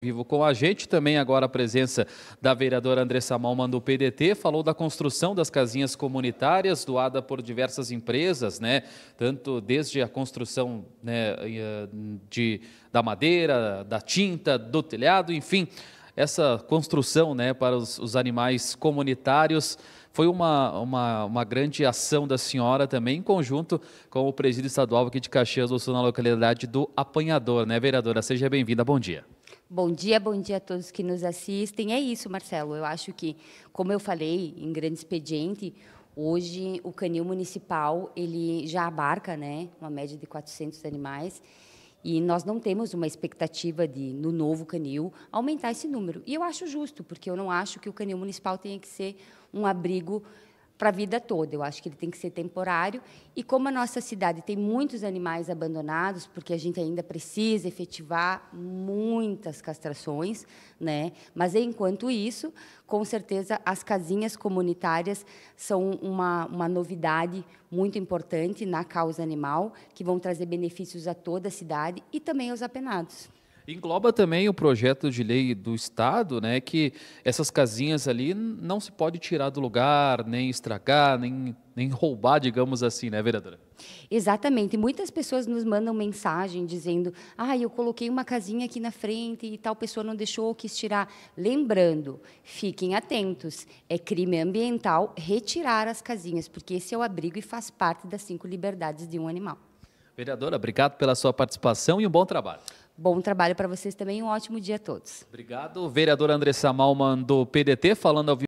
Vivo com a gente também agora a presença da vereadora Andressa Malman do PDT, falou da construção das casinhas comunitárias doada por diversas empresas, né? Tanto desde a construção, né, da madeira, da tinta, do telhado, enfim, essa construção, né, para os animais comunitários foi uma grande ação da senhora também, em conjunto com o presídio estadual aqui de Caxias do Sul, na localidade do Apanhador, né, vereadora? Seja bem-vinda, bom dia. Bom dia a todos que nos assistem. É isso, Marcelo. Eu acho que, como eu falei em grande expediente, hoje o canil municipal ele já abarca, né, uma média de 400 animais. E nós não temos uma expectativa de, no novo canil, aumentar esse número. E eu acho justo, porque eu não acho que o canil municipal tenha que ser um abrigo para a vida toda. Eu acho que ele tem que ser temporário. E como a nossa cidade tem muitos animais abandonados, porque a gente ainda precisa efetivar muitas castrações, né? Mas, enquanto isso, com certeza, as casinhas comunitárias são uma novidade muito importante na causa animal, que vão trazer benefícios a toda a cidade e também aos apenados. Engloba também o projeto de lei do Estado, né, que essas casinhas ali não se pode tirar do lugar, nem estragar, nem roubar, digamos assim, né, vereadora? Exatamente. Muitas pessoas nos mandam mensagem dizendo: "Ah, eu coloquei uma casinha aqui na frente e tal pessoa não deixou, quis tirar". Lembrando, fiquem atentos, é crime ambiental retirar as casinhas, porque esse é o abrigo e faz parte das 5 liberdades de um animal. Vereadora, obrigado pela sua participação e um bom trabalho. Bom trabalho para vocês também, um ótimo dia a todos. Obrigado, vereadora Andressa Malman do PDT, falando ao vivo.